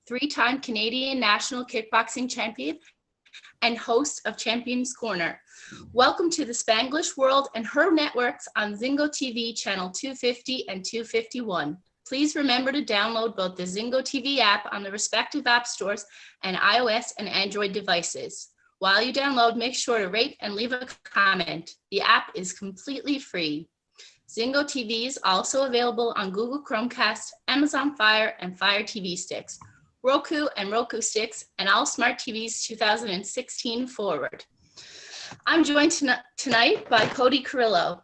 three-time Canadian National Kickboxing Champion, and host of Champions Corner. Welcome to the Spanglish world and her networks on Zingo TV channel 250 and 251. Please remember to download both the Zingo TV app on the respective app stores and iOS and Android devices. While you download, make sure to rate and leave a comment. The app is completely free. Zingo TV is also available on Google Chromecast, Amazon Fire, and Fire TV sticks, Roku and Roku sticks, and all smart TVs 2016 forward. I'm joined tonight by Cody Carrillo,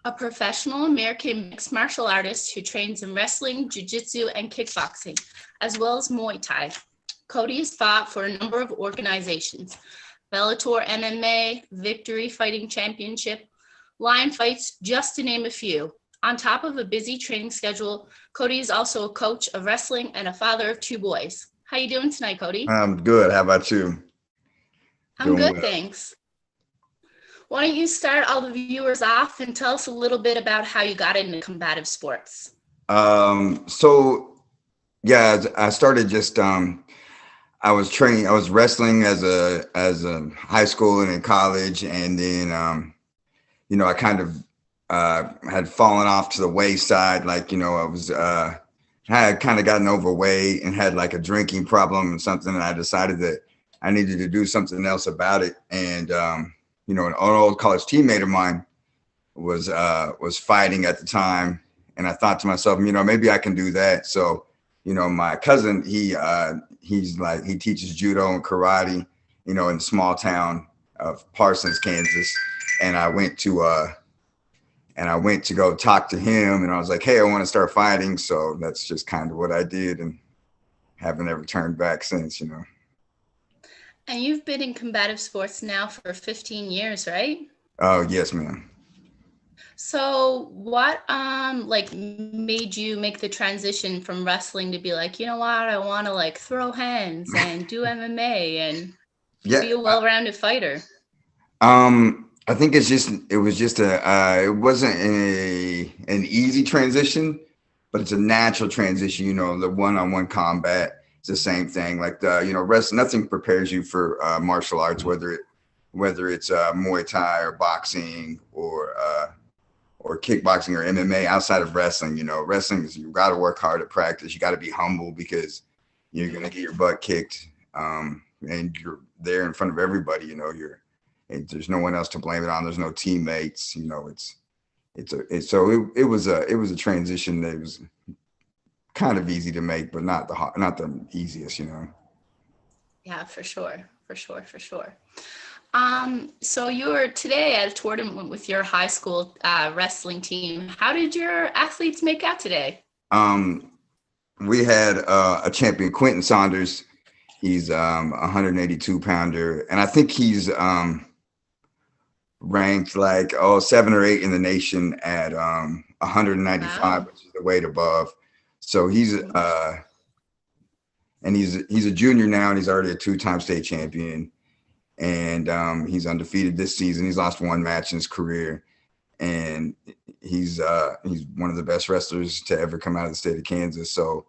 a professional American mixed martial artist who trains in wrestling, jiu-jitsu, and kickboxing, as well as Muay Thai. Cody has fought for a number of organizations: Bellator MMA, Victory Fighting Championship, Lion Fights, just to name a few. On top of a busy training schedule, Cody is also a coach of wrestling and a father of two boys. How you doing tonight, Cody? I'm good. How about you? I'm good, thanks. Why don't you start all the viewers off and tell us a little bit about how you got into combative sports? I started just I was wrestling as a high school and in college, and then I kind of had fallen off to the wayside. I had kind of gotten overweight and had like a drinking problem and something, and I decided that I needed to do something else about it. And an old college teammate of mine was fighting at the time, and I thought to myself, maybe I can do that. So, my cousin, he teaches judo and karate, in the small town of Parsons, Kansas, and I went to go talk to him, and I was like, hey, I want to start fighting. So that's just kind of what I did, and haven't ever turned back since. And you've been in combative sports now for 15 years, right? Oh, yes, ma'am. So what made you make the transition from wrestling to be like, you know what, I want to throw hands and do MMA and be a well-rounded fighter? I think it wasn't an easy transition, but it's a natural transition. The one-on-one combat. It's the same thing. Wrestling, nothing prepares you for martial arts, whether it's Muay Thai or boxing or kickboxing or MMA. Outside of wrestling, wrestling is, you got to work hard at practice. You got to be humble because you're gonna get your butt kicked, and you're there in front of everybody. There's no one else to blame it on. There's no teammates. It was a transition that was kind of easy to make, but not the easiest. Yeah, for sure. So you were today at a tournament with your high school wrestling team. How did your athletes make out today? We had a champion, Quentin Saunders. He's 182 pounder, and I think he's ranked 7 or 8 in the nation at 195, wow, which is the weight above. So he's a junior now, and he's already a 2-time state champion, and he's undefeated this season. He's lost one match in his career, and he's one of the best wrestlers to ever come out of the state of Kansas. So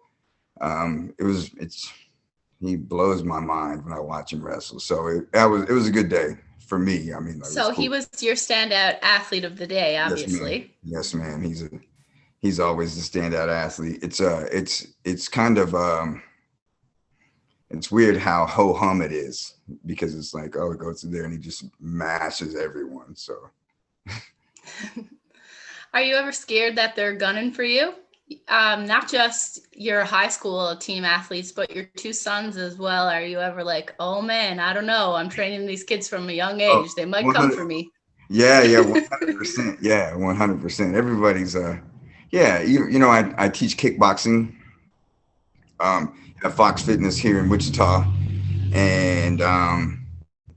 he blows my mind when I watch him wrestle. So it was a good day for me. So cool. He was your standout athlete of the day, obviously. Yes, man. He's always the standout athlete. It's kind of it's weird how ho-hum it is, because it's like, oh, it goes to there and he just mashes everyone. So are you ever scared that they're gunning for you? Not just your high school team athletes, but your 2 sons as well. Are you ever like, oh man, I don't know, I'm training these kids from a young age, they might come for me? Yeah, 100%. Yeah, 100%. Everybody's I teach kickboxing at Fox Fitness here in Wichita, and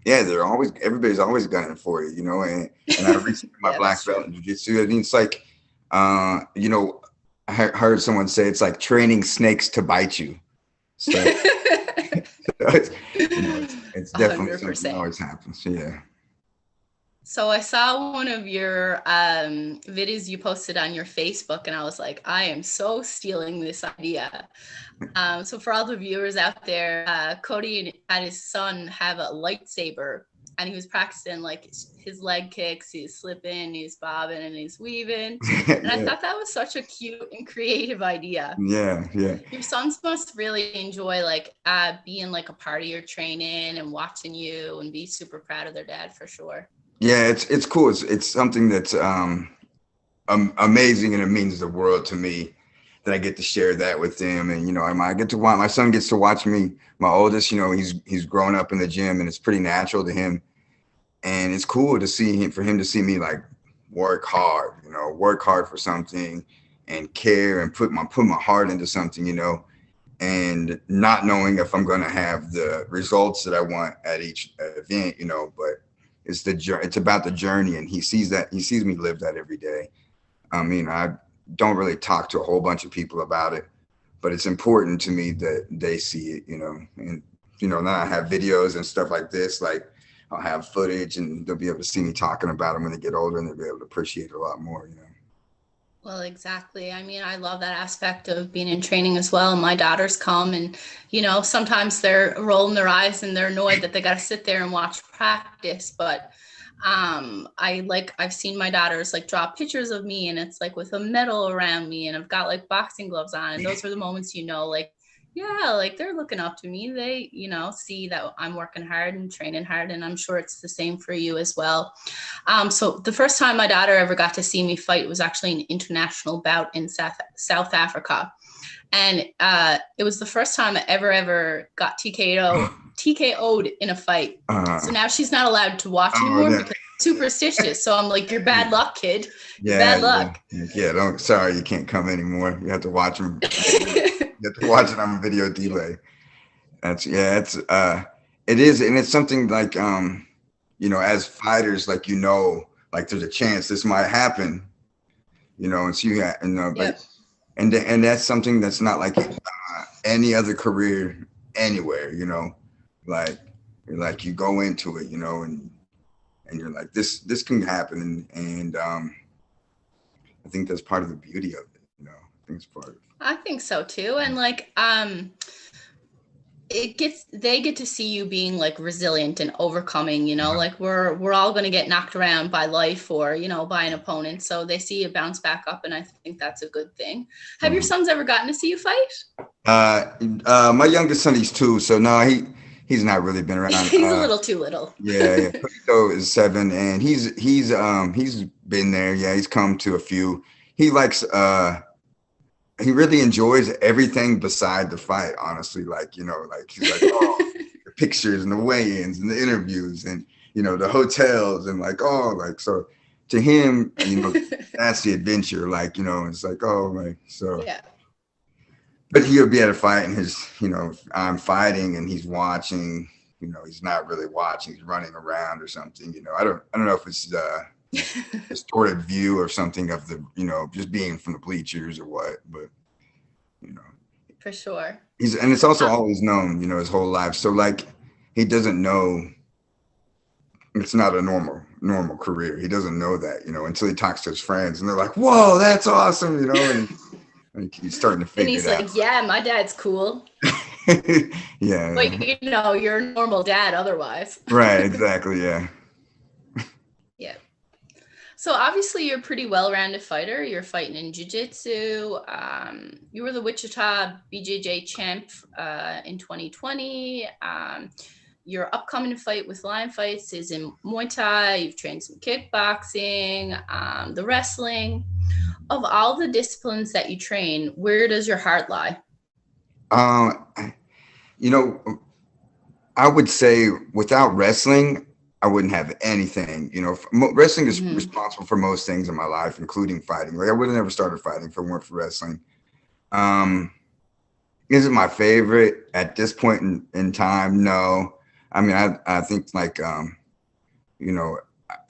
everybody's always gunning for you, and I recently my black belt in jiu-jitsu. I mean, it's like I heard someone say it's like training snakes to bite you. So it's definitely 100%. Something that always happens. Yeah. So I saw one of your videos you posted on your Facebook, and I was like, I am so stealing this idea. So for all the viewers out there, Cody and his son have a lightsaber, and he was practicing like his leg kicks. He's slipping, he's bobbing, and he's weaving. And I Yeah, thought that was such a cute and creative idea. yeah, yeah. Your sons must really enjoy like being like a part of your training and watching you, and be super proud of their dad for sure. Yeah, it's cool. It's something that's amazing, and it means the world to me that I get to share that with them. And I get to watch, my son gets to watch me. My oldest, he's grown up in the gym, and it's pretty natural to him. And it's cool to see him, for him to see me like work hard, work hard for something and care and put my heart into something, and not knowing if I'm going to have the results that I want at each event, but it's about the journey, and he sees me live that every day. I mean, I don't really talk to a whole bunch of people about it, but it's important to me that they see it, and now I have videos and stuff like this, like I'll have footage, and they'll be able to see me talking about them when they get older, and they'll be able to appreciate it a lot more, Well, exactly. I mean, I love that aspect of being in training as well. My daughters come and, sometimes they're rolling their eyes and they're annoyed that they got to sit there and watch practice. But I've seen my daughters like draw pictures of me, and it's like with a medal around me, and I've got like boxing gloves on. And those are the moments, like, yeah, like they're looking up to me. They, see that I'm working hard and training hard. And I'm sure it's the same for you as well. So the first time my daughter ever got to see me fight was actually an international bout in South Africa. And it was the first time I ever got TKO'd in a fight. So now she's not allowed to watch anymore because it's superstitious. So I'm like, you're bad luck, kid. You're bad luck. Yeah, sorry, you can't come anymore. You have to watch them. You have to watch it on video delay. It is, and it's something like as fighters, like like there's a chance this might happen, and so Yep. and that's something that's not like any other career anywhere, like you go into it, and you're like, this can happen, and I think that's part of the beauty of it, I think it's part of it. I think so too. And like, they get to see you being like resilient and overcoming, like we're all going to get knocked around by life or, by an opponent. So they see you bounce back up. And I think that's a good thing. Have your sons ever gotten to see you fight? My youngest son, he's 2. So no, he's not really been around. He's a little too little. Yeah. Pedro is 7, and he's been there. Yeah. He's come to a few. He likes, he really enjoys everything beside the fight, honestly. Like, like he's like, oh, the pictures and the weigh-ins and the interviews and, the hotels and like, oh, like, so to him, that's the adventure. Like, it's like, oh, like, so. Yeah. But he'll be at a fight and I'm fighting and he's watching, he's not really watching, he's running around or something, I don't know if it's distorted view or something of the, just being from the bleachers or what, but for sure. And it's also always known, his whole life. So like, he doesn't know it's not a normal career. He doesn't know that, until he talks to his friends and they're like, whoa, that's awesome. And he's starting to figure it out. And he's like, yeah, my dad's cool. Yeah. But you're a normal dad otherwise. Right. Exactly. Yeah. Yeah. So obviously you're a pretty well-rounded fighter. You're fighting in jiu-jitsu. You were the Wichita BJJ champ in 2020. Your upcoming fight with Lion Fights is in Muay Thai. You've trained some kickboxing, the wrestling. Of all the disciplines that you train, where does your heart lie? I would say without wrestling, I wouldn't have anything. Wrestling is responsible for most things in my life, including fighting. Like I would have never started fighting if it weren't for wrestling. Is it my favorite at this point in time? No. I mean, I think like,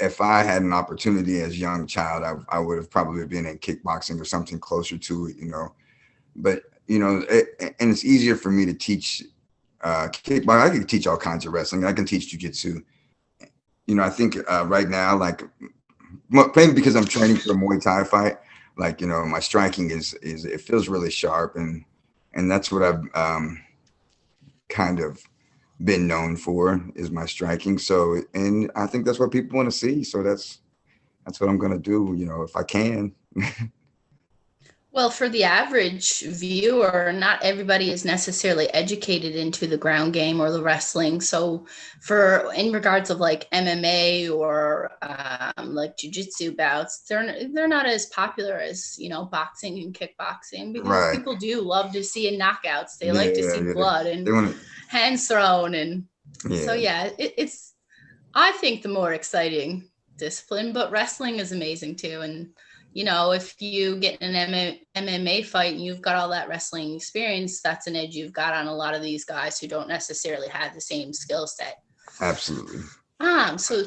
if I had an opportunity as a young child, I would have probably been in kickboxing or something closer to it, but, and it's easier for me to teach kickboxing. I can teach all kinds of wrestling. I can teach jiu-jitsu. I think right now, like maybe because I'm training for a Muay Thai fight, like, my striking is it feels really sharp, and that's what I've kind of been known for, is my striking. So, and I think that's what people want to see. So that's what I'm gonna do, if I can. Well, for the average viewer, not everybody is necessarily educated into the ground game or the wrestling. So, in regards of like MMA or like jujitsu bouts, they're not as popular as boxing and kickboxing, because Right. people do love to see knockouts. They like to Yeah, see yeah. blood They and want hands thrown, and so yeah, yeah, it's I think the more exciting discipline, but wrestling is amazing too. And if you get an MMA fight and you've got all that wrestling experience, that's an edge you've got on a lot of these guys who don't necessarily have the same skill set. absolutely. So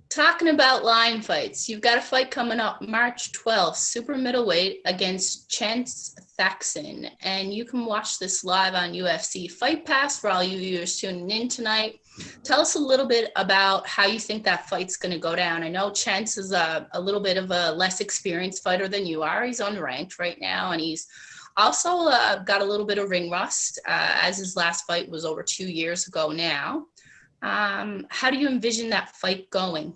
talking about line fights, you've got a fight coming up March 12th, super middleweight against Chance Thaxton, and you can watch this live on UFC Fight Pass for all you viewers tuning in tonight. Tell us a little bit about how you think that fight's going to go down. I know Chance is a little bit of a less experienced fighter than you are. He's unranked right now, and he's also got a little bit of ring rust, as his last fight was over 2 years ago now. How do you envision that fight going?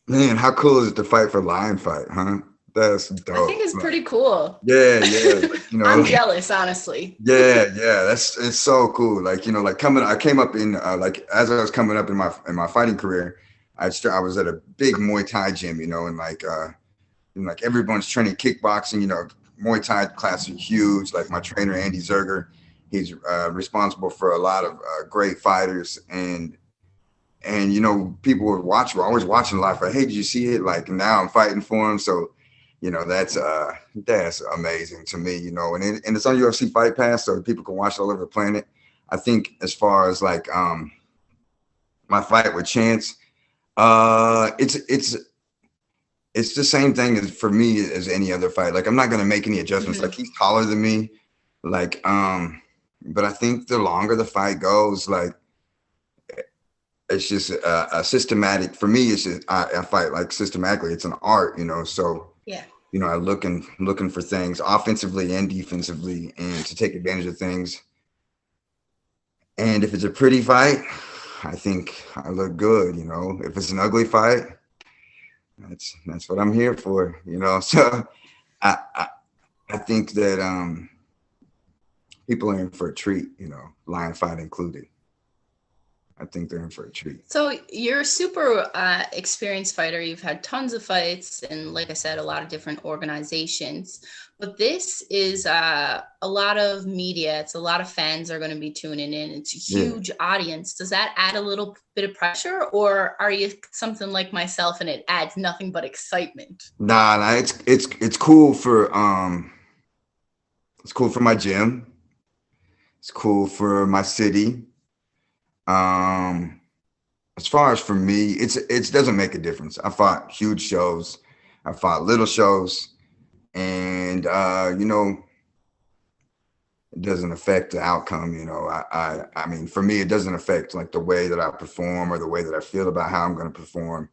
Man, how cool is it to fight for Lion Fight, huh? That's dope. I think it's pretty cool. Yeah, yeah. Like, I'm jealous, honestly. Yeah, yeah. It's so cool. Like, I came up in like as I was coming up in my fighting career, I was at a big Muay Thai gym, and like everyone's training kickboxing, Muay Thai classes are huge. Like my trainer, Andy Zerger, he's responsible for a lot of great fighters, and people were always watching live. Like, hey, did you see it? Like, now I'm fighting for him. So, that's amazing to me, and it's on UFC Fight Pass, so people can watch it all over the planet. I think as far as like my fight with Chance, it's the same thing as for me as any other fight. Like, I'm not gonna make any adjustments. Like, he's taller than me, like but I think the longer the fight goes, like, it's just a systematic, for me. It's just I fight like systematically. It's an art, so yeah, I'm looking for things offensively and defensively, and to take advantage of things. And if it's a pretty fight, I think I look good. If it's an ugly fight, that's what I'm here for. So I think that people are in for a treat. Lion fight included. I think they're in for a treat. So you're a super experienced fighter. You've had tons of fights and, like I said, a lot of different organizations. But this is a lot of media. It's a lot of fans are going to be tuning in. It's a huge audience. Does that add a little bit of pressure, or are you something like myself and it adds nothing but excitement? Nah, it's cool for my gym. It's cool for my city. As far as for me, it doesn't make a difference. I fought huge shows, I fought little shows, and it doesn't affect the outcome. I mean, for me, it doesn't affect like the way that I perform or the way that I feel about how I'm going to perform.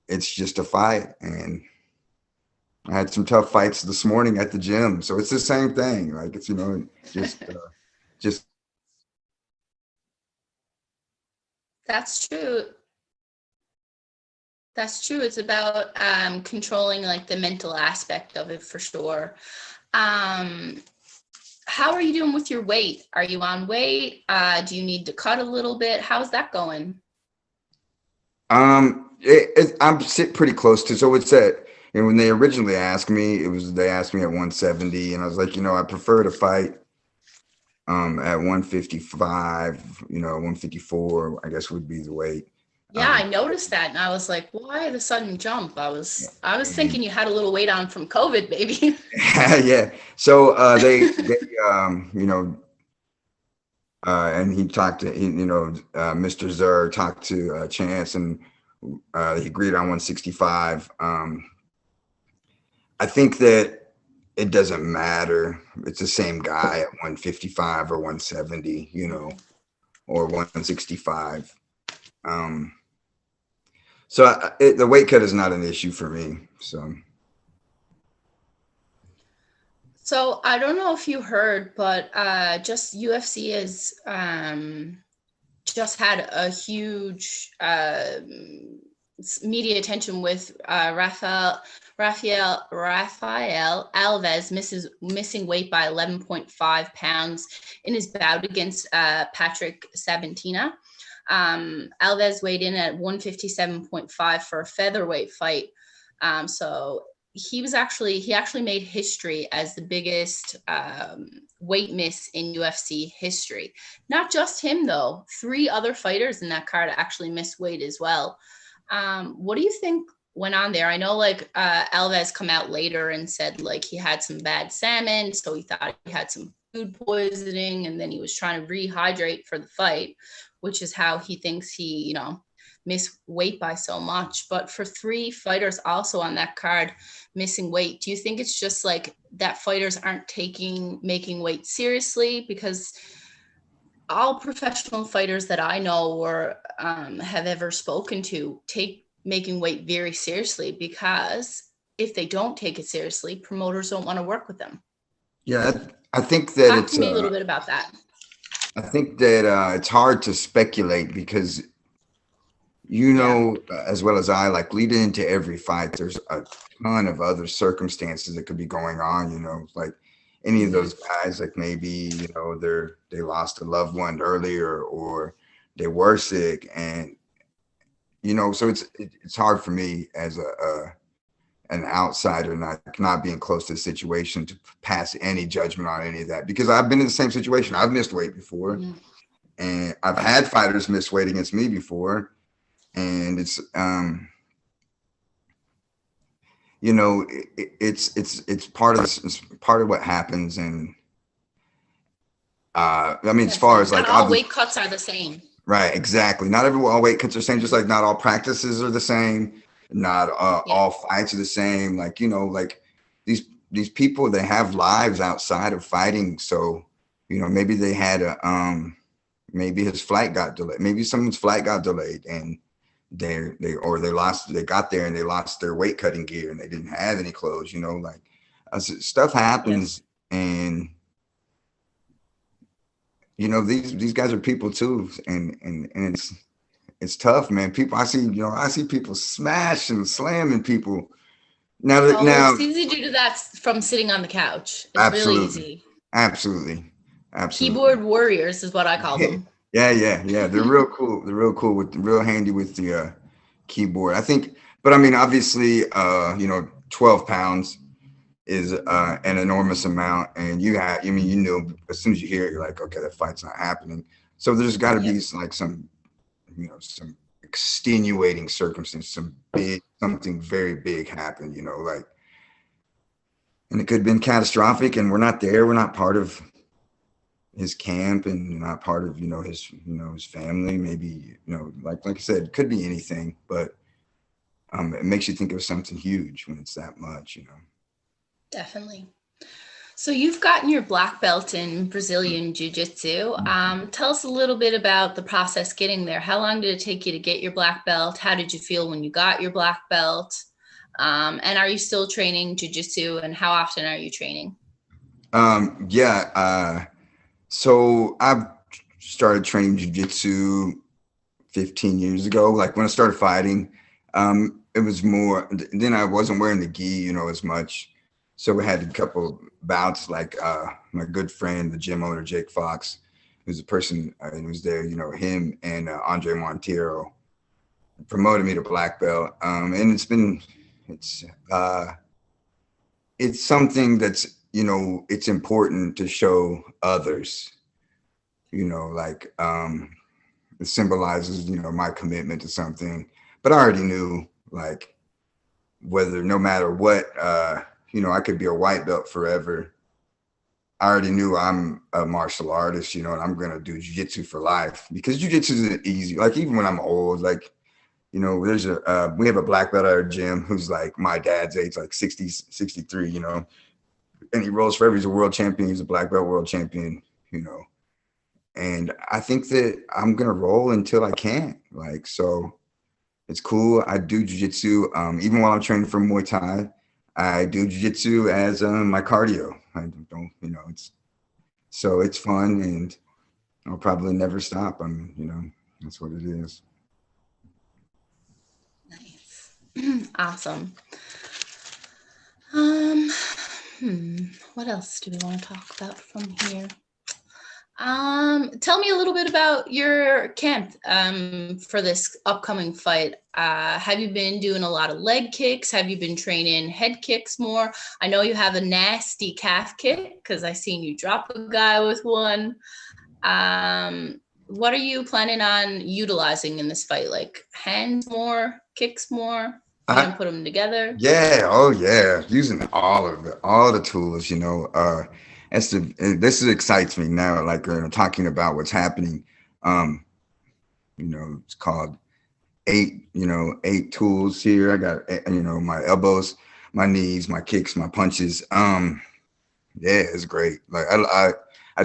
It's just a fight, and I had some tough fights this morning at the gym, so it's the same thing. Like, it's just. That's true. That's true. It's about controlling like the mental aspect of it, for sure. How are you doing with your weight? Are you on weight? Do you need to cut a little bit? How's that going? I'm sitting pretty close to, so it's at, and when they originally asked me, they asked me at 170, and I was like, I prefer to fight at 155, 154, I guess would be the weight. Yeah, I noticed that, and I was like, why the sudden jump? I was thinking you had a little weight on from COVID, maybe. Yeah. So they and he talked to Mr. Zer talked to Chance, and he agreed on 165. I think that it doesn't matter. It's the same guy at 155 or 170, or 165. So the weight cut is not an issue for me. So I don't know if you heard, but just UFC is just had a huge media attention with Rafael Alves missing weight by 11.5 pounds in his bout against Patrick Sabatina. Alves weighed in at 157.5 for a featherweight fight. So he actually made history as the biggest weight miss in UFC history. Not just him though, 3 other fighters in that card actually missed weight as well. What do you think went on there? I know like Alves come out later and said like he had some bad salmon, so he thought he had some food poisoning, and then he was trying to rehydrate for the fight, which is how he thinks he, missed weight by so much. But for 3 fighters also on that card missing weight, do you think it's just like that fighters aren't making weight seriously? Because all professional fighters that I know or have ever spoken to take making weight very seriously, because if they don't take it seriously, promoters don't want to work with them. Yeah, I think that Talk to me a little bit about that. I think that it's hard to speculate because, as well as I, like leading into every fight, there's a ton of other circumstances that could be going on, like any of those guys, like maybe, they lost a loved one earlier or they were sick. And, so it's hard for me as an outsider, not being close to the situation, to pass any judgment on any of that, because I've been in the same situation. I've missed weight before, and I've had fighters miss weight against me before. And it's, it's part of this, it's part of what happens. And as far as like all weight cuts are the same. Right. Exactly. Not all weight cuts are the same, just like not all practices are the same. Not all fights are the same. Like, like these people, they have lives outside of fighting. So, maybe they had maybe his flight got delayed. Maybe someone's flight got delayed and they got there and they lost their weight cutting gear and they didn't have any clothes, like stuff happens. And, these guys are people too. And it's tough, man. People, I see people smash and slamming people. Now, it's easy to do that from sitting on the couch. It's really easy. Absolutely. Keyboard warriors is what I call them. Yeah. They're real cool. They're real handy with the keyboard, I think. But I mean, obviously, 12 pounds is an enormous amount. And as soon as you hear it, you're like, okay, that fight's not happening. So there's got to be like some extenuating circumstance, something very big happened, and it could have been catastrophic, and we're not there. We're not part of his camp and not part of, his family. Maybe, like I said, it could be anything, but it makes you think of something huge when it's that much, Definitely. So you've gotten your black belt in Brazilian Jiu-Jitsu. Tell us a little bit about the process getting there. How long did it take you to get your black belt? How did you feel when you got your black belt? And are you still training Jiu-Jitsu, and how often are you training? So I've started training Jiu-Jitsu 15 years ago. Like when I started fighting, it was more, then I wasn't wearing the gi, as much. So we had a couple bouts, like my good friend, the gym owner, Jake Fox, who's the person who was there, him and Andre Montero promoted me to black belt. And it's something that's, it's important to show others, like it symbolizes, my commitment to something. But I already knew, like, no matter what, I could be a white belt forever. I already knew I'm a martial artist, and I'm going to do jiu-jitsu for life, because jiu-jitsu isn't easy. Like, even when I'm old, like, there's we have a black belt at our gym who's like my dad's age, like 60, 63, and he rolls forever. He's a world champion. He's a black belt world champion, and I think that I'm going to roll until I can't. Like, so It's cool. I do jiu-jitsu. Even while I'm training for Muay Thai, I do jiu-jitsu as my cardio. I don't, so it's fun, and I'll probably never stop. That's what it is. Nice. Awesome. What else do we want to talk about from here? Tell me a little bit about your camp for this upcoming fight. Have you been doing a lot of leg kicks? Have you been training head kicks more? I know you have a nasty calf kick because I seen you drop a guy with one. What are you planning on utilizing in this fight? Like hands more, kicks more? You gonna put them together? Yeah. Oh yeah. Using all of it, all the tools, this excites me now. Like talking about what's happening. It's called 8 tools here. I got, my elbows, my knees, my kicks, my punches. Yeah, it's great. Like I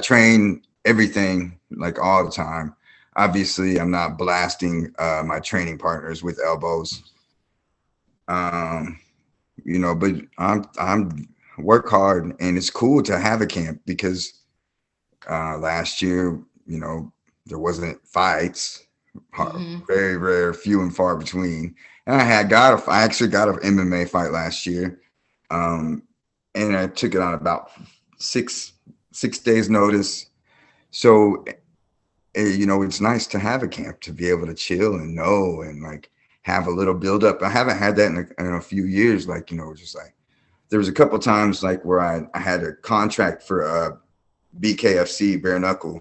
train everything like all the time. Obviously, I'm not blasting my training partners with elbows. But I'm work hard, and it's cool to have a camp because last year, there wasn't fights, very rare, few and far between. And I actually got an MMA fight last year, and I took it on about six days notice. So, it's nice to have a camp to be able to chill and know and like have a little build up. I haven't had that in a few years. Like, just like there was a couple of times like where I had a contract for BKFC bare knuckle.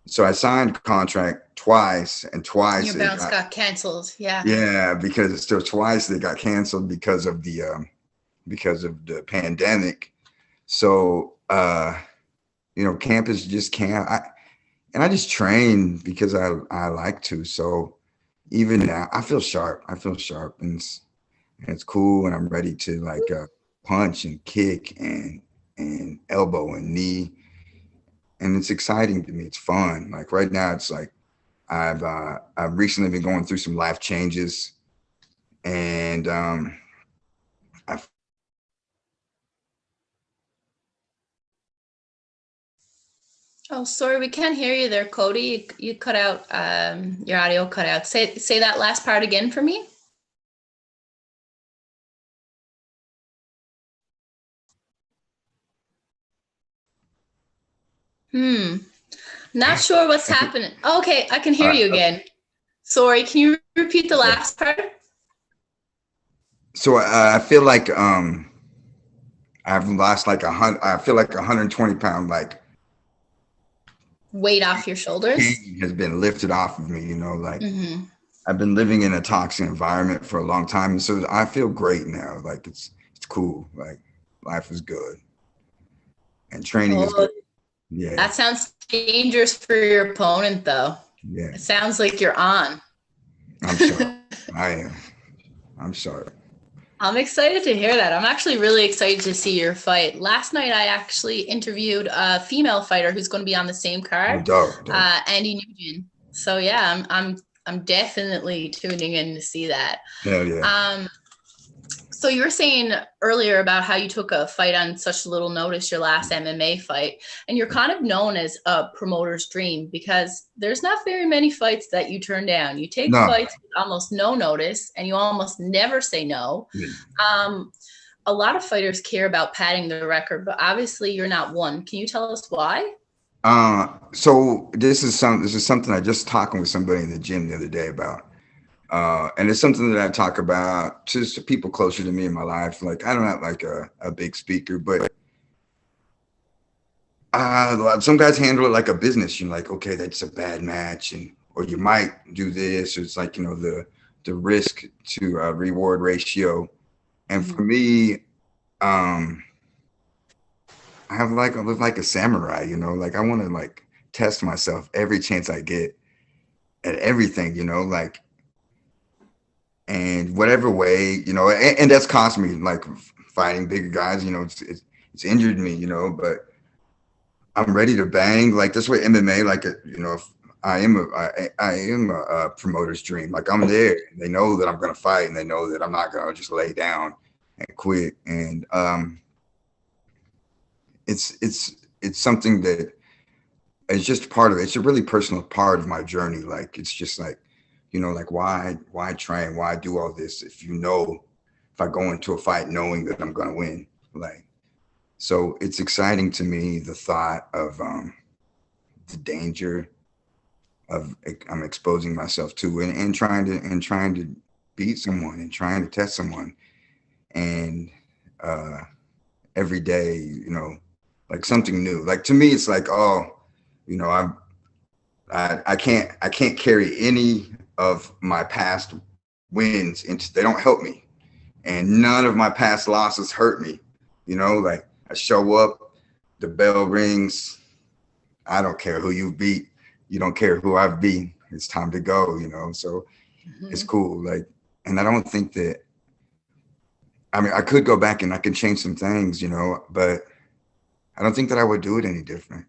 So I signed a contract twice, and twice your bounce got canceled. Yeah. Yeah, because still twice they got canceled because of the pandemic. So camp is just camp. I just train because I like to. So even now I feel sharp. And it's cool, and I'm ready to like punch and kick and elbow and knee. And it's exciting to me. It's fun. Like right now, it's like I've recently been going through some life changes, and Oh, sorry, we can't hear you there, Cody. You cut out. Your audio cut out. Say that last part again for me. Not sure what's happening. Okay, I can hear you again. Sorry, can you repeat the last part? So I feel like I've lost like I feel like 120 pound like weight off your shoulders has been lifted off of me. Like I've been living in a toxic environment for a long time, and so I feel great now. Like it's cool. Like life is good, and training is good. Yeah. That sounds dangerous for your opponent, though. Yeah. It sounds like you're on. I'm sorry. I am. I'm sorry. I'm excited to hear that. I'm actually really excited to see your fight. Last night, I actually interviewed a female fighter who's going to be on the same card, Andy Nugent. So yeah, I'm definitely tuning in to see that. Hell yeah. So you were saying earlier about how you took a fight on such little notice, your last MMA fight, and you're kind of known as a promoter's dream because there's not very many fights that you turn down. You take fights with almost no notice, and you almost never say no. A lot of fighters care about padding the record, but obviously you're not one. Can you tell us why? So this is something I just talking with somebody in the gym the other day about. And it's something that I talk about just to people closer to me in my life. Like I don't have like a big speaker, but some guys handle it like a business. You're like, okay, that's a bad match, or you might do this. Or it's like the risk to reward ratio. And for me, I live like a samurai. Like I want to like test myself every chance I get at everything. Like. And whatever way, and that's cost me like fighting bigger guys, it's injured me, but I'm ready to bang. Like that's what MMA, like, if I am a promoter's dream. Like I'm there. They know that I'm going to fight, and they know that I'm not going to just lay down and quit. And it's something that is just part of it. It's a really personal part of my journey. Like it's just like, like why train? Why do all this if I go into a fight knowing that I'm going to win? Like, so it's exciting to me, the thought of the danger of I'm exposing myself to, and trying to beat someone and trying to test someone. And every day, like something new. Like to me, it's like, I can't carry any of my past wins into, they don't help me, and none of my past losses hurt me. Like I show up, the bell rings. I don't care who you beat. You don't care who I've beat. It's time to go, so It's cool. Like, and I don't think that, I mean, I could go back and I could change some things, but I don't think that I would do it any different.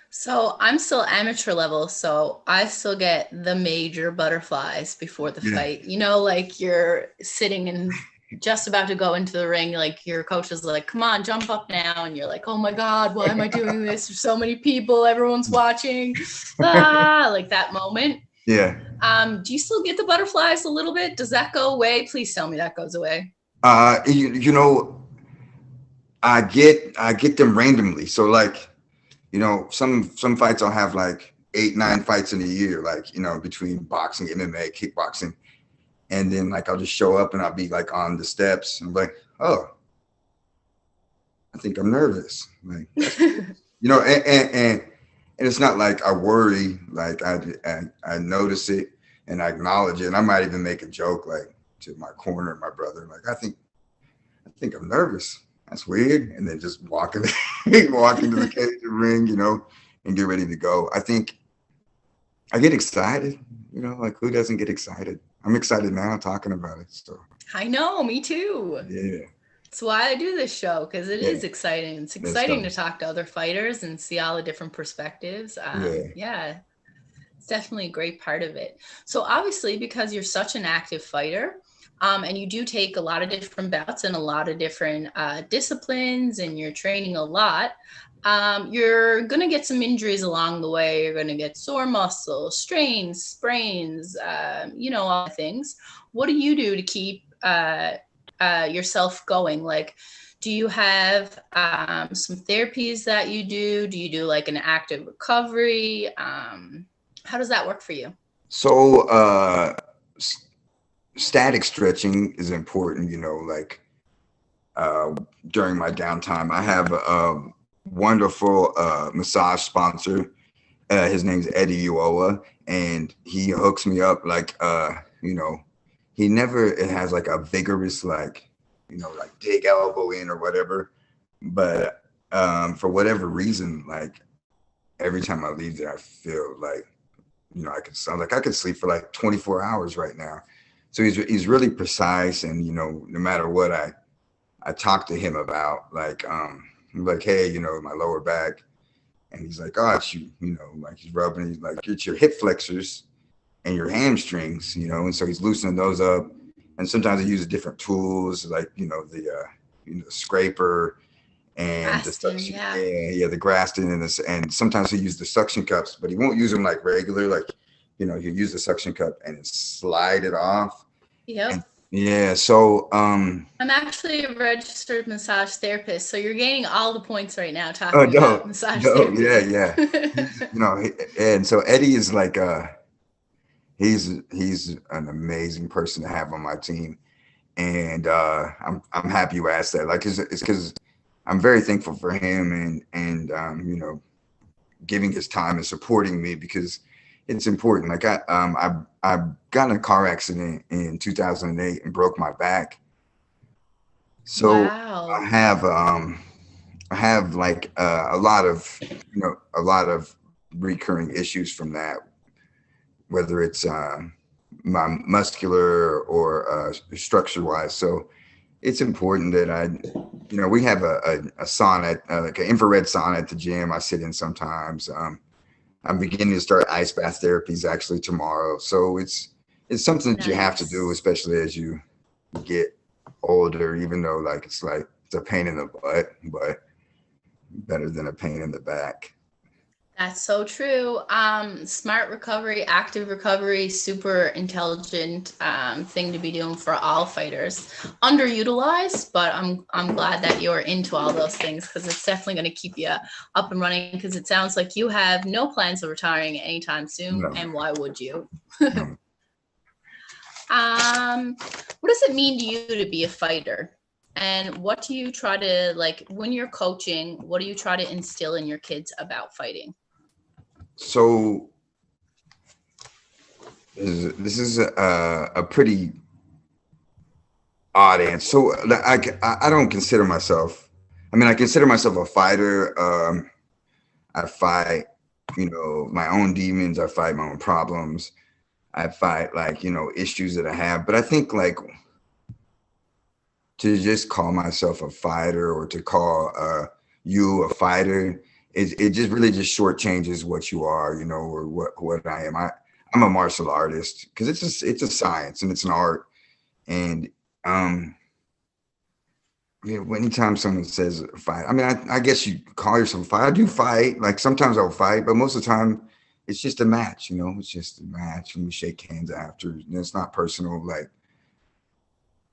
So I'm still amateur level, so I still get the major butterflies before the fight. Like you're sitting and just about to go into the ring, like your coach is like, come on, jump up now. And you're like, oh my God, why am I doing this? There's so many people, everyone's watching. Like that moment. Yeah. Do you still get the butterflies a little bit? Does that go away? Please tell me that goes away. I get them randomly. So like, some fights I'll have like 8-9 fights in a year, like, between boxing, MMA, kickboxing. And then like, I'll just show up and I'll be like on the steps and I'm like, oh, I think I'm nervous. Like, and it's not like I worry, like I notice it and I acknowledge it. And I might even make a joke, like to my corner, my brother, like, I think I'm nervous. That's weird. And then just walk into the cage and ring, and get ready to go. I think I get excited, like who doesn't get excited? I'm excited now talking about it. So I know, me too. Yeah. That's why I do this show, because it is exciting. It's exciting to talk to other fighters and see all the different perspectives. Yeah, it's definitely a great part of it. So obviously, because you're such an active fighter, and you do take a lot of different bouts and a lot of different disciplines, and you're training a lot, you're going to get some injuries along the way. You're going to get sore muscles, strains, sprains, all the things. What do you do to keep yourself going? Like, do you have some therapies that you do? Do you do like an active recovery? How does that work for you? So static stretching is important, like during my downtime. I have a wonderful massage sponsor. His name's Eddie Uoa, and he hooks me up like, he never has like a vigorous, like, like dig elbow in or whatever. But for whatever reason, like every time I leave there, I feel like, I could sleep for like 24 hours right now. So he's really precise, and no matter what I talk to him about, like I'm like, hey, my lower back, and he's like, oh, it's you, like he's rubbing, he's like, it's your hip flexors and your hamstrings, and so he's loosening those up. And sometimes he uses different tools, like the scraper and the suction, the Graston, and sometimes he uses the suction cups, but he won't use them like regular, like he'll use the suction cup and slide it off. Yep. So I'm actually a registered massage therapist, so you're gaining all the points right now talking about massage therapy. Yeah. And so Eddie is like he's an amazing person to have on my team, and I'm happy you asked that. Like it's because I'm very thankful for him and giving his time and supporting me, because it's important. Like I got in a car accident in 2008 and broke my back. So wow. I have like a lot of recurring issues from that, whether it's my muscular or structure wise. So it's important that we have a sauna, like an infrared sauna at the gym I sit in sometimes. I'm beginning to start ice bath therapies actually tomorrow. So it's something that you have to do, Nice. especially as you get older, even though like it's a pain in the butt, but better than a pain in the back. That's so true. Smart recovery, active recovery, super intelligent thing to be doing for all fighters. Underutilized, but I'm glad that you're into all those things because it's definitely going to keep you up and running. Because it sounds like you have no plans of retiring anytime soon, No, and why would you? no. What does it mean to you to be a fighter? And what do you try to, like, when you're coaching, what do you try to instill in your kids about fighting? So this is a pretty odd answer. So I don't consider myself. I mean, I consider myself a fighter. I fight, my own demons. I fight my own problems. I fight issues that I have. But I think to just call myself a fighter or to call you a fighter, it just really just shortchanges what you are, or what I am. I'm a martial artist because it's a science and it's an art. And anytime someone says fight, I mean, I guess you call yourself a fight. I do fight. Like sometimes I'll fight, but most of the time it's just a match. It's just a match, and we shake hands after. And it's not personal,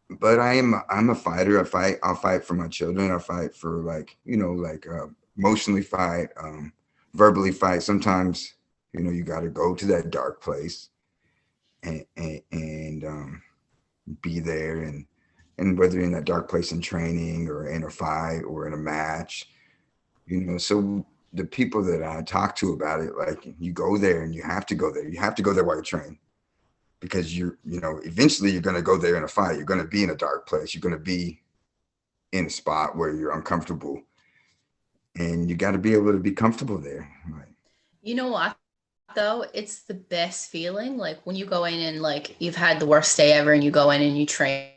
but I'm a fighter. I'll fight for my children. I fight for emotionally fight, verbally fight. Sometimes, you got to go to that dark place and be there, and whether you're in that dark place in training or in a fight or in a match, so the people that I talk to about it, like you go there and you have to go there. You have to go there while you're training. Because eventually you're going to go there in a fight. You're going to be in a dark place. You're going to be in a spot where you're uncomfortable, and you got to be able to be comfortable there. You know what, though? It's the best feeling. Like when you go in and like you've had the worst day ever and you go in and you train,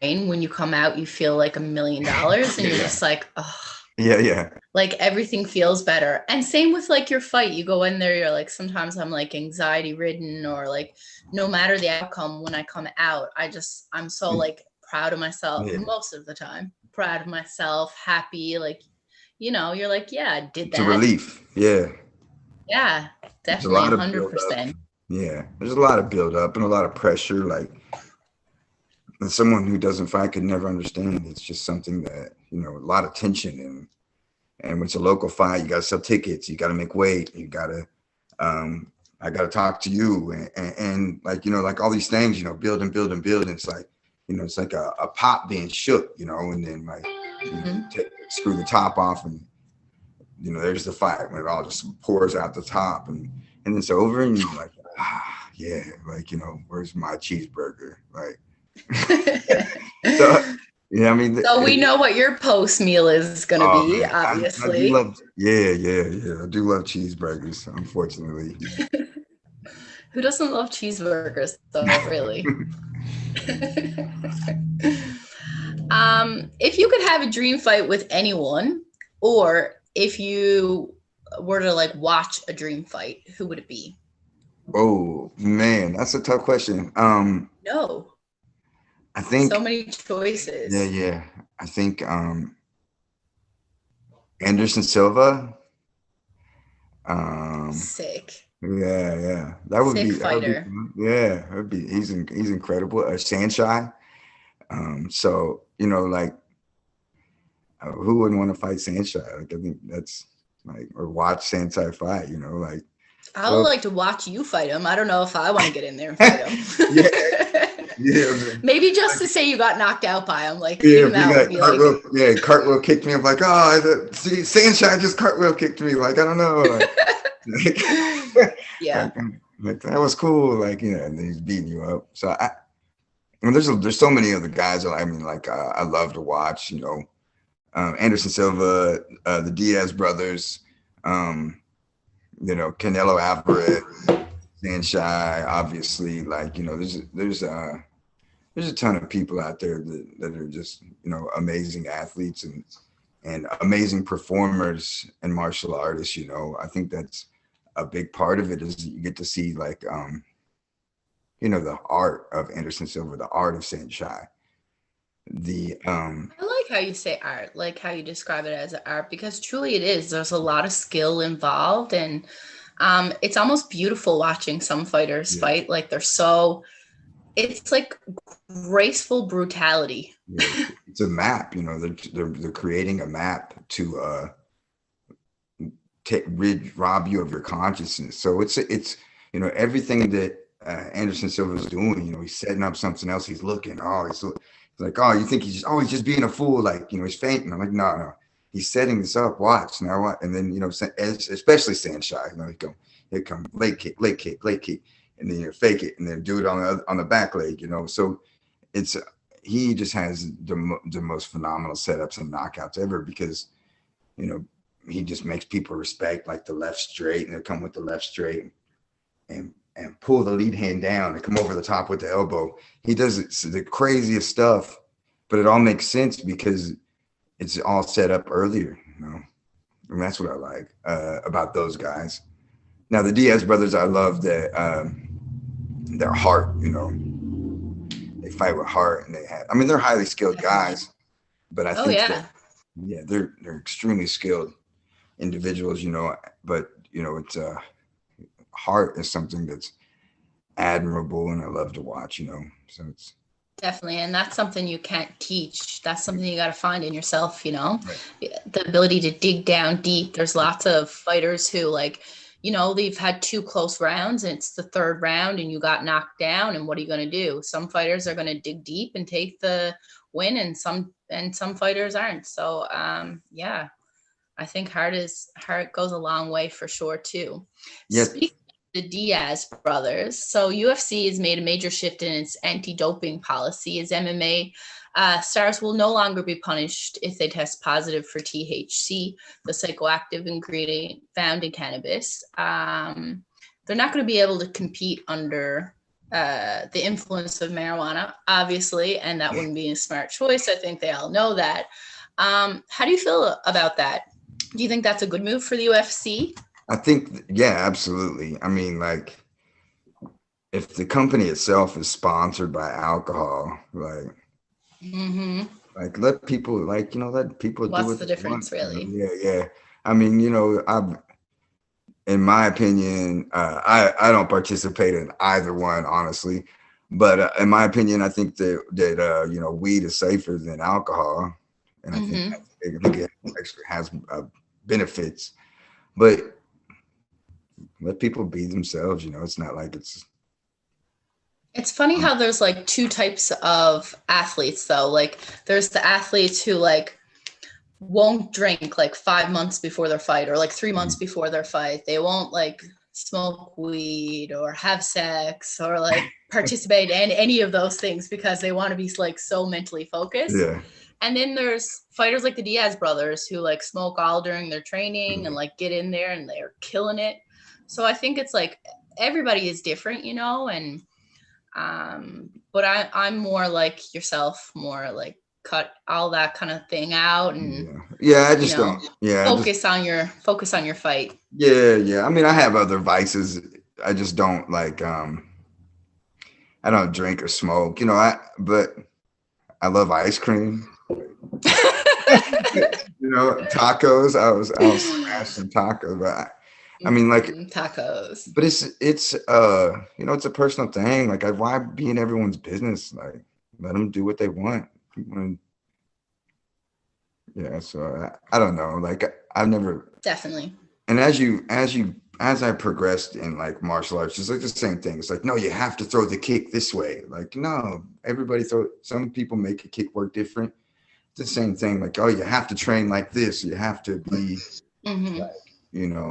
when you come out, you feel like $1 million and you're just like, oh. Yeah. Like everything feels better. And same with like your fight. You go in there, you're like, sometimes I'm like anxiety ridden or like no matter the outcome, when I come out, I'm so like proud of myself most of the time. Proud of myself, happy, like, you're like, yeah, I did that. It's a relief. Yeah. Yeah, definitely 100%. Yeah. There's a lot of build up and a lot of pressure. Like someone who doesn't fight could never understand. It's just something that, a lot of tension and when it's a local fight, you got to sell tickets, you got to make weight, you got to, I got to talk to you and like all these things, build and build and build. And it's like, it's like a pot being shook, and then screw the top off and, there's the fight when it all just pours out the top and it's over and you're like, yeah, where's my cheeseburger? Like, so, yeah, I mean, so we know what your post meal is going to be, obviously. I do love cheeseburgers, unfortunately. Who doesn't love cheeseburgers, though, really? If you could have a dream fight with anyone, or if you were to like watch a dream fight, who would it be? Oh man, that's a tough question. No. I think so many choices. Yeah. I think Anderson Silva. Sick. Yeah. That would Sick be fighter. That would be he's incredible. Sanshai. So who wouldn't want to fight Sanshai? Like I think that's or watch Sanshai fight. I would like to watch you fight him. I don't know if I want to get in there and fight him. Yeah. Maybe just to say you got knocked out by him, like cartwheel kicked me. I'm like, Sanshine just cartwheel kicked me. Like, I don't know. Yeah. Like that was cool. And then he's beating you up. So there's so many other guys that I love to watch. Anderson Silva, the Diaz brothers, Canelo Alvarez. Sanshai, obviously, there's there's a ton of people out there that are just, amazing athletes and amazing performers and martial artists. I think that's a big part of it, is you get to see like, the art of Anderson Silva, the art of Saenchai. I like how you say art, like how you describe it as art, because truly it is. There's a lot of skill involved, and it's almost beautiful watching some fighters fight. Like it's like graceful brutality. Yeah, it's a map, they're creating a map to rob you of your consciousness. So it's everything that Anderson Silva is doing. He's setting up something else. He's looking. He's like, you think he's just being a fool? Like, he's fainting. I'm like, no, he's setting this up. Watch now, what? And then especially Saenchai, he come late kick, and then fake it, and then do it on the back leg. So he just has the most phenomenal setups and knockouts ever, because he just makes people respect like the left straight, and they come with the left straight and pull the lead hand down and come over the top with the elbow. He does the craziest stuff, but it all makes sense because it's all set up earlier, and that's what I like about those guys. Now the Diaz brothers, I love that their heart, they fight with heart, and they're highly skilled guys, but I think they're extremely skilled individuals, but it's heart is something that's admirable, and I love to watch, so it's definitely. And that's something you can't teach. That's something you got to find in yourself, right. The ability to dig down deep. There's lots of fighters who they've had 2 close rounds and it's the 3rd round and you got knocked down, and what are you going to do? Some fighters are going to dig deep and take the win, and some fighters aren't. So I think heart goes a long way for sure too. Yes. Speaking of the Diaz brothers, so UFC has made a major shift in its anti-doping policy, as MMA stars will no longer be punished if they test positive for THC, the psychoactive ingredient found in cannabis. They're not going to be able to compete under the influence of marijuana, obviously, and that wouldn't be a smart choice. I think they all know that. How do you feel about that? Do you think that's a good move for the UFC? I think, yeah, absolutely. If the company itself is sponsored by alcohol, let people let people What's do what the difference, really? Yeah. In my opinion, I don't participate in either one, honestly. But in my opinion, I think that weed is safer than alcohol, and I think it actually has benefits. But let people be themselves. It's not like It's funny how there's like 2 types of athletes, though. Like there's the athletes who won't drink 5 months before their fight, or 3 months before their fight. They won't smoke weed or have sex or participate in any of those things because they want to be so mentally focused. Yeah. And then there's fighters like the Diaz brothers who smoke all during their training and get in there and they're killing it. So I think it's everybody is different, and but I'm more like yourself, more cut all that kind of thing out and I just don't focus on your fight. Yeah. I have other vices. I just don't I don't drink or smoke, but I love ice cream. Tacos. I was smashing tacos, but tacos. But it's it's a personal thing. Why be in everyone's business? Let them do what they want. Yeah. So I don't know. I've never definitely. And as I progressed in martial arts, it's the same thing. It's no, you have to throw the kick this way. No, some people make a kick work different. It's the same thing. You have to train like this. You have to be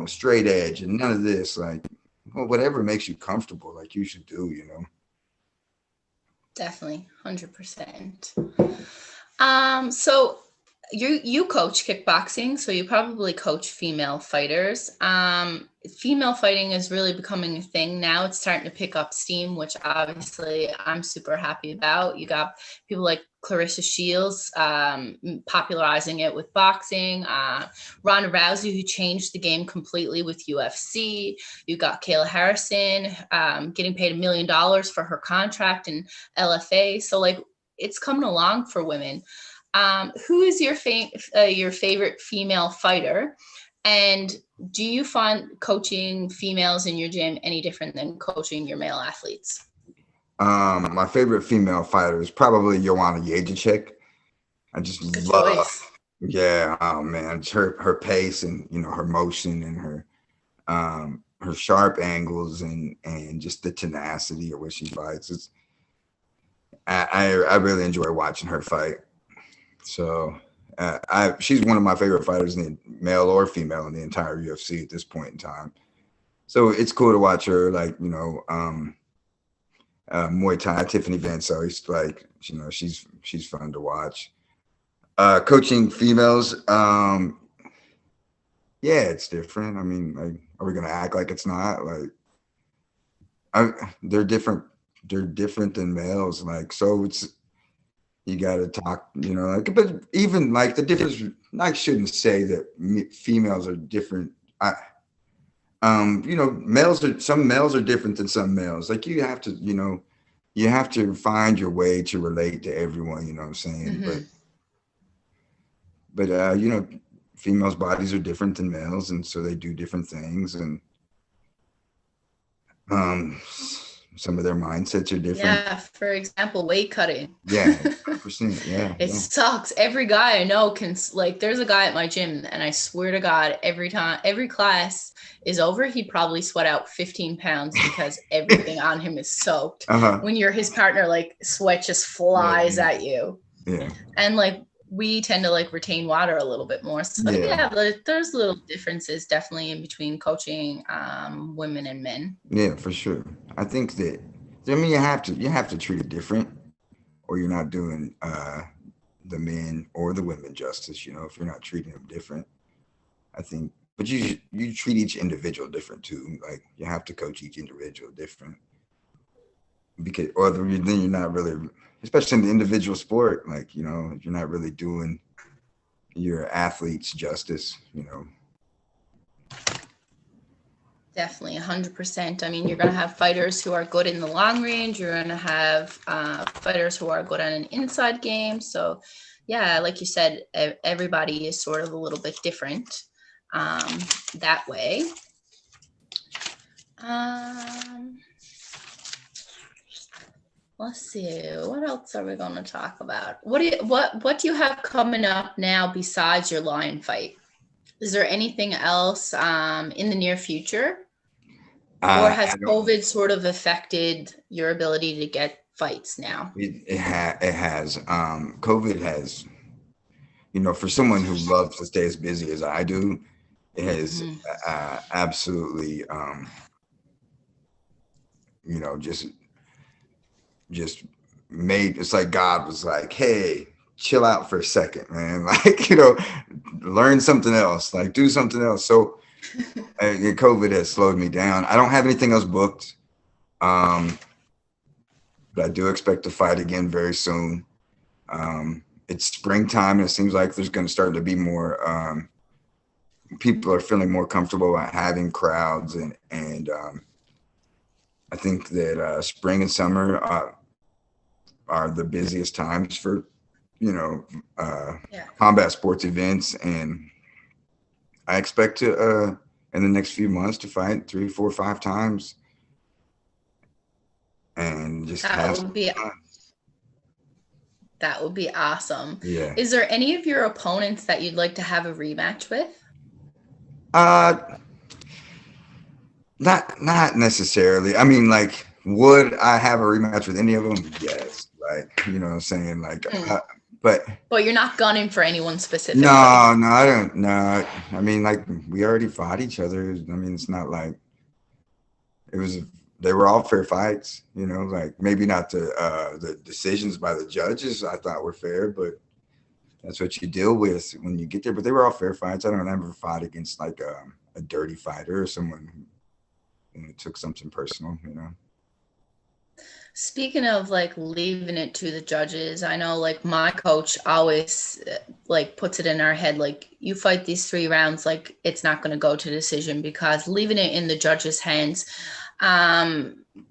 straight edge and none of this. Whatever makes you comfortable, you should do, Definitely, 100%. So you coach kickboxing, so you probably coach female fighters. Female fighting is really becoming a thing now. It's starting to pick up steam, which obviously I'm super happy about. You got people like Clarissa Shields popularizing it with boxing. Ronda Rousey, who changed the game completely with UFC. You got Kayla Harrison getting paid $1 million for her contract in LFA. So like it's coming along for women. Who is your favorite female fighter? And do you find coaching females in your gym any different than coaching your male athletes? My favorite female fighter is probably Joanna Jędrzejczyk. I just Good love, choice. yeah, oh man, it's her pace and her motion and her sharp angles and just the tenacity of what she fights. I really enjoy watching her fight. So she's one of my favorite fighters, male or female, in the entire UFC at this point in time. So it's cool to watch her, like, Muay Thai, Tiffany Van Soest, like, she's fun to watch. Coaching females, yeah, it's different. I mean, like, are we gonna act like it's not? Like, they're different. They're different than males. Like, so you got to talk, like, but even like the difference, I shouldn't say that females are different. Some males are different than some males. Like you have to find your way to relate to everyone, you know what I'm saying? Mm-hmm. But females' bodies are different than males. And so they do different things. And, some of their mindsets are different. Yeah, for example, weight cutting. Yeah, 100%. Yeah. It sucks. Every guy I know can, like, there's a guy at my gym, and I swear to God, every class is over, he'd probably sweat out 15 pounds because everything on him is soaked. When you're his partner, like, sweat just flies at you. Yeah. And, like, we tend to like retain water a little bit more. So there's little differences definitely in between coaching women and men. Yeah, for sure. I think that, I mean, you have to treat it different, or you're not doing the men or the women justice, if you're not treating them different. I think, but you treat each individual different too. Like you have to coach each individual different, because then you're not really, especially in the individual sport, like, you're not really doing your athletes justice, Definitely 100%. I mean, you're going to have fighters who are good in the long range. You're going to have fighters who are good on an inside game. So yeah, like you said, everybody is sort of a little bit different that way. Let's see, what else are we going to talk about? What do you have coming up now besides your lion fight? Is there anything else in the near future? Or has COVID sort of affected your ability to get fights now? It has. COVID has, for someone who loves to stay as busy as I do, it has absolutely, just made, it's like God was like, hey, chill out for a second, man. Like, learn something else, like do something else. So COVID has slowed me down. I don't have anything else booked. But I do expect to fight again very soon. It's springtime, and it seems like there's going to start to be more, people are feeling more comfortable about having crowds. And I think that spring and summer are the busiest times for, combat sports events. And I expect to, in the next few months, to fight 3, 4, 5 times. And just that would be awesome. Yeah. Is there any of your opponents that you'd like to have a rematch with? Not necessarily. I mean, like, would I have a rematch with any of them? Yes. Like, you know what I'm saying? Like, but you're not gunning for anyone specific. No, I don't. No, I mean, like, we already fought each other. I mean, it's not like they were all fair fights, like maybe not the decisions by the judges I thought were fair, but that's what you deal with when you get there. But they were all fair fights. I don't ever fought against like a dirty fighter or someone who took something personal, you know. Speaking of like leaving it to the judges, I know like my coach always like puts it in our head, like you fight these 3 rounds, like it's not going to go to decision, because leaving it in the judges' hands,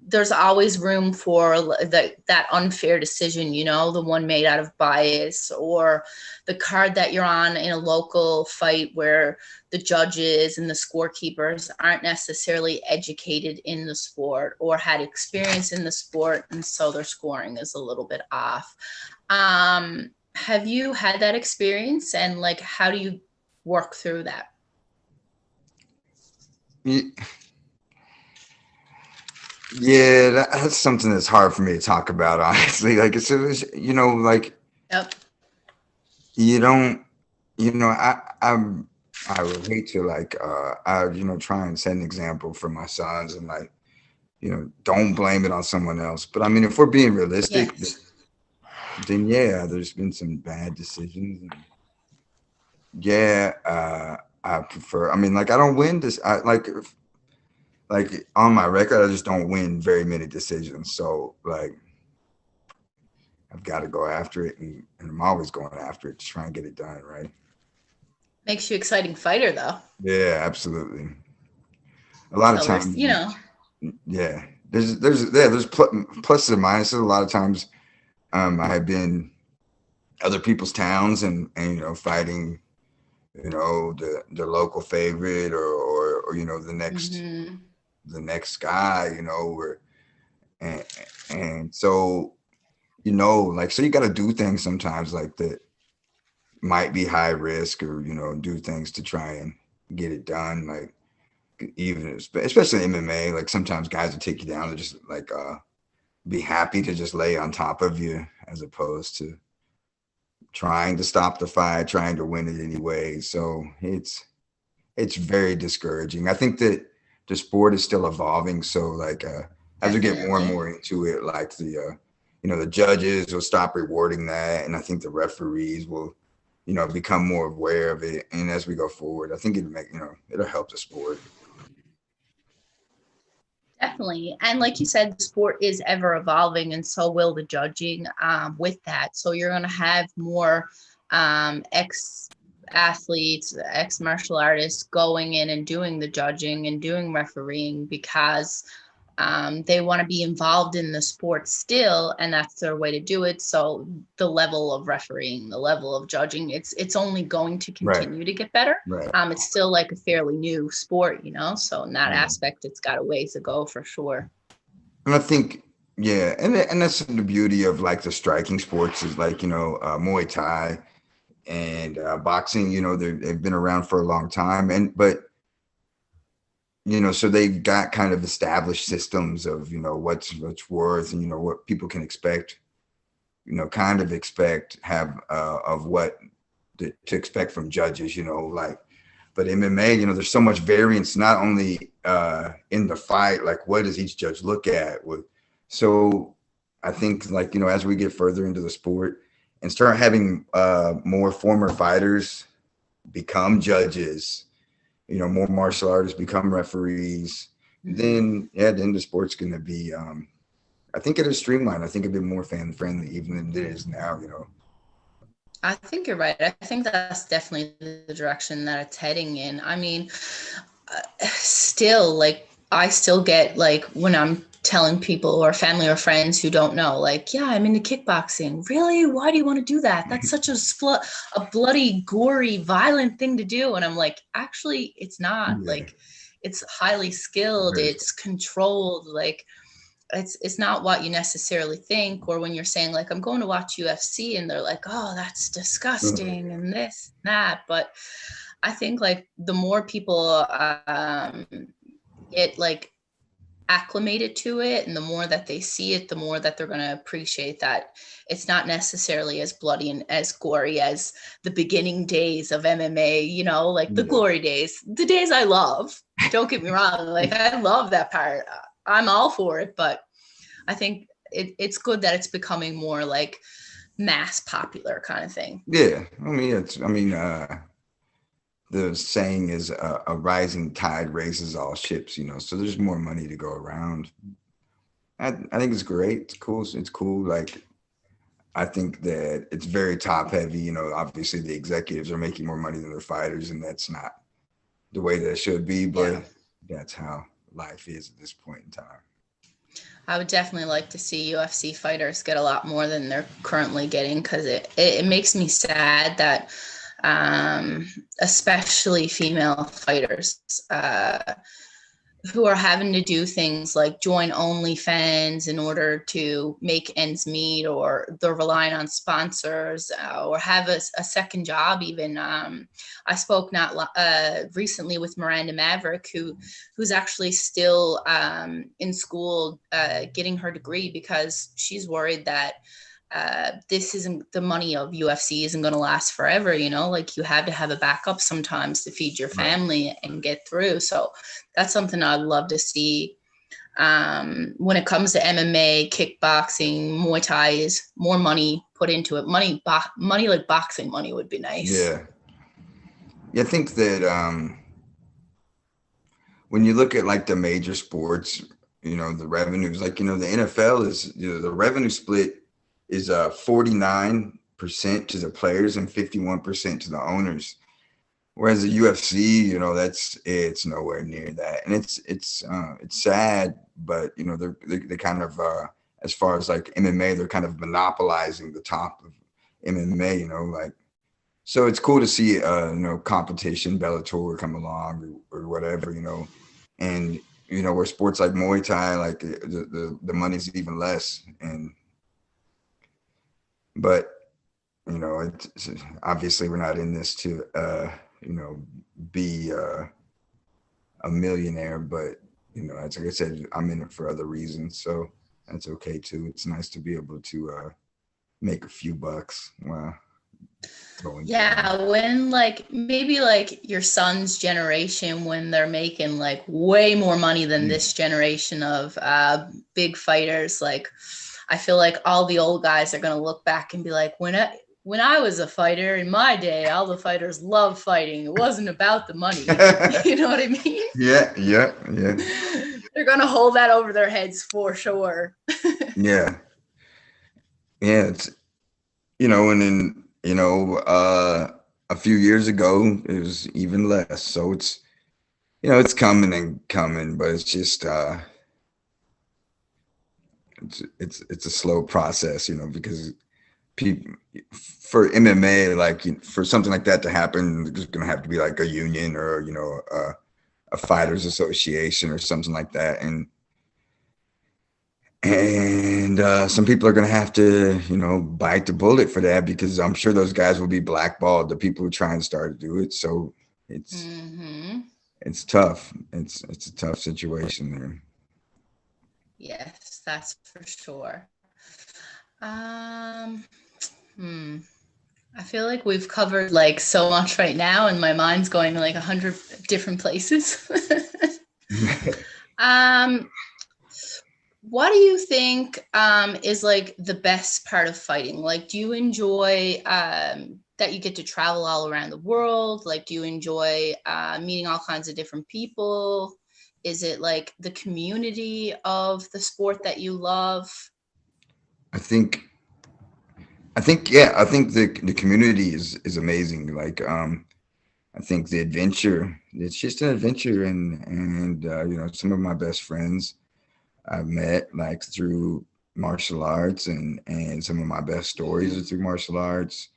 there's always room for that unfair decision, you know, the one made out of bias, or the card that you're on in a local fight where the judges and the scorekeepers aren't necessarily educated in the sport or had experience in the sport, and so their scoring is a little bit off. Have you had that experience, and like how do you work through that? Yeah, that's something that's hard for me to talk about, honestly. Like it's, you know, like Yep. you don't, you know, I would hate to like I try and set an example for my sons and like, don't blame it on someone else. But I mean, if we're being realistic, Yes. then yeah, there's been some bad decisions. And yeah, I prefer. I mean, like I don't win this. Like on my record, I just don't win very many decisions. So like I've got to go after it, and I'm always going after it to try and get it done, right? Makes you an exciting fighter, though. Yeah, absolutely. A lot of So times, yeah, there's pluses and minuses. A lot of times, I have been other people's towns and fighting, the local favorite or the next guy, or and so like so you got to do things sometimes like that might be high risk, or do things to try and get it done, like even especially MMA. Like sometimes guys will take you down to just like be happy to just lay on top of you as opposed to trying to stop the fight, trying to win it anyway. So it's very discouraging. I think that the sport is still evolving, so like as we get more and more into it, like the judges will stop rewarding that, and I think the referees will become more aware of it. And as we go forward, I think it'll help the sport. Definitely. And like you said, the sport is ever evolving, and so will the judging with that. So you're going to have more ex-athletes, ex-martial artists going in and doing the judging and doing refereeing because they want to be involved in the sport still, and that's their way to do it. So the level of refereeing, the level of judging, it's only going to continue to get better. Right. It's still like a fairly new sport, so in that aspect, it's got a ways to go for sure. And I think, yeah, and that's the beauty of like the striking sports is like Muay Thai and boxing. They've been around for a long time, but so they've got kind of established systems of, what's worth and, what people can expect, kind of have of what to expect from judges, like, but MMA, there's so much variance, not only in the fight, like what does each judge look at? So I think like, as we get further into the sport and start having more former fighters become judges, more martial artists become referees, then the sport's going to be, I think it is streamlined. I think it'd be more fan friendly even than it is now, I think you're right. I think that's definitely the direction that it's heading in. I mean, still, like, I still get like when I'm telling people or family or friends who don't know, like, yeah, I'm into kickboxing. Really? Why do you want to do that? That's such a bloody, gory, violent thing to do. And I'm like, actually, it's not. Like, it's highly skilled. It's controlled. Like, it's not what you necessarily think. Or when you're saying like, I'm going to watch UFC, and they're like, oh, that's disgusting and this and that. But I think like the more people get like acclimated to it, and the more that they see it, the more that they're going to appreciate that it's not necessarily as bloody and as gory as the beginning days of MMA, like the glory days, the days I love. Don't get me wrong. Like I love that part. I'm all for it, but I think it's good that it's becoming more like mass popular kind of thing. Yeah. The saying is a rising tide raises all ships, so there's more money to go around. I think it's great. It's cool. It's cool. Like, I think that it's very top heavy. Obviously the executives are making more money than their fighters, and that's not the way that it should be, but that's how life is at this point in time. I would definitely like to see UFC fighters get a lot more than they're currently getting, because it makes me sad that especially female fighters who are having to do things like join OnlyFans in order to make ends meet, or they're relying on sponsors, or have a second job even. I spoke not recently with Miranda Maverick, who's actually still in school getting her degree, because she's worried that this isn't, the money of UFC isn't going to last forever, like you have to have a backup sometimes to feed your family and get through. So that's something I'd love to see. When it comes to MMA, kickboxing, Muay Thai, is more money put into it. Money like boxing money would be nice. Yeah. I think that when you look at like the major sports, the revenues, like, the NFL is, the revenue split is 49% to the players and 51% to the owners. Whereas the UFC, it's nowhere near that. And it's sad, but they kind of as far as like MMA, they're kind of monopolizing the top of MMA, so it's cool to see competition, Bellator come along or whatever, and where sports like Muay Thai, like the money's even less. But it's obviously we're not in this to be a millionaire, but as like I said, I'm in it for other reasons, so that's okay too. It's nice to be able to make a few bucks. Wow. When like maybe like your son's generation, when they're making like way more money than this generation of big fighters, like I feel like all the old guys are going to look back and be like, when I was a fighter in my day, all the fighters loved fighting. It wasn't about the money. You know what I mean? Yeah. They're going to hold that over their heads for sure. Yeah. It's, and then, a few years ago, it was even less. So it's, it's coming, but it's just, it's a slow process, because people for MMA, like for something like that to happen, there's going to have to be like a union or, a fighters association or something like that. And some people are going to have to, bite the bullet for that, because I'm sure those guys will be blackballed, the people who try and start to do it. So it's tough. It's a tough situation there. Yes, that's for sure. I feel like we've covered like so much right now, and my mind's going to like 100 different places. What do you think is like the best part of fighting? Like, do you enjoy that you get to travel all around the world? Like, do you enjoy meeting all kinds of different people? Is it like the community of the sport that you love? I think the community is amazing. Like, I think the adventure, it's just an adventure, and some of my best friends I've met like through martial arts, and some of my best stories are through martial arts.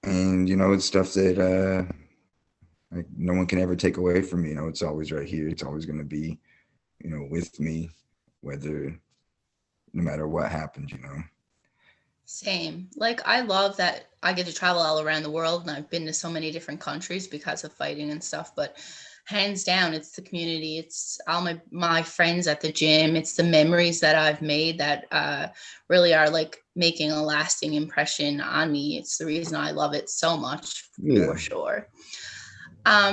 And it's stuff that like no one can ever take away from me. It's always right here. It's always going to be, with me, no matter what happens. Same. Like, I love that I get to travel all around the world, and I've been to so many different countries because of fighting and stuff, but hands down, it's the community. It's all my friends at the gym. It's the memories that I've made that really are like making a lasting impression on me. It's the reason I love it so much, for sure.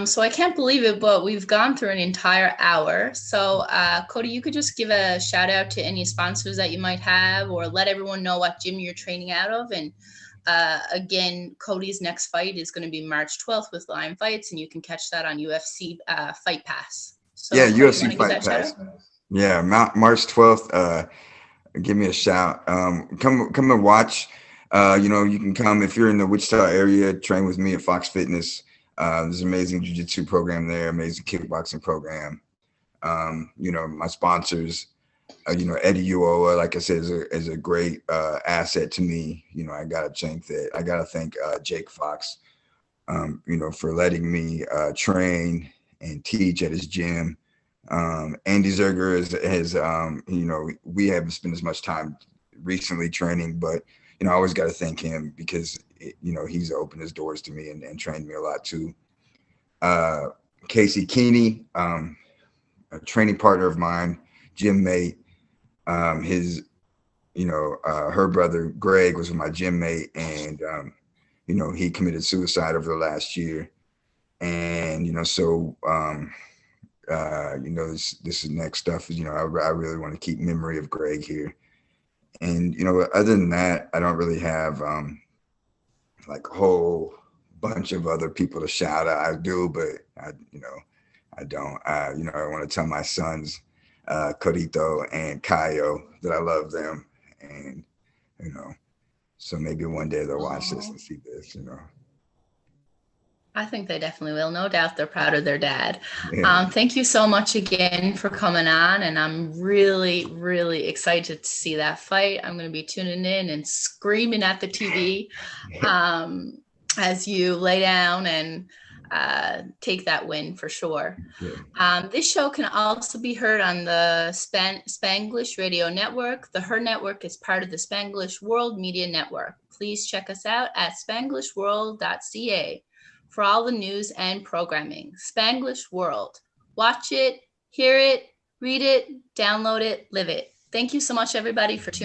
So I can't believe it, but we've gone through an entire hour. So Cody, you could just give a shout out to any sponsors that you might have, or let everyone know what gym you're training out of. And again, Cody's next fight is going to be March 12th with Lion Fights, and you can catch that on UFC Fight Pass. So Yeah, Cody, UFC Fight Pass. Yeah, March 12th. Give me a shout. Come and watch. You can come if you're in the Wichita area. Train with me at Fox Fitness. There's an amazing jiu-jitsu program there, amazing kickboxing program. My sponsors, Eddie Uoa, like I said, is a great asset to me. I gotta thank Jake Fox, for letting me train and teach at his gym. Andy Zerger we haven't spent as much time recently training, but I always got to thank him because he's opened his doors to me and trained me a lot too. Casey Keeney, a training partner of mine, gym mate. Her brother Greg was my gym mate, and he committed suicide over the last year, and this is next stuff is, I really want to keep memory of Greg here. And, other than that, I don't really have like a whole bunch of other people to shout out. I do, but I don't. I want to tell my sons, Corito and Caio, that I love them. And, so maybe one day they'll watch this and see this, I think they definitely will. No doubt they're proud of their dad. Yeah. Thank you so much again for coming on. And I'm really, really excited to see that fight. I'm going to be tuning in and screaming at the TV as you lay down and take that win for sure. Yeah. This show can also be heard on the Spanglish Radio Network. The Her Network is part of the Spanglish World Media Network. Please check us out at spanglishworld.ca. for all the news and programming. Spanglish World. Watch it, hear it, read it, download it, live it. Thank you so much, everybody, for tuning in.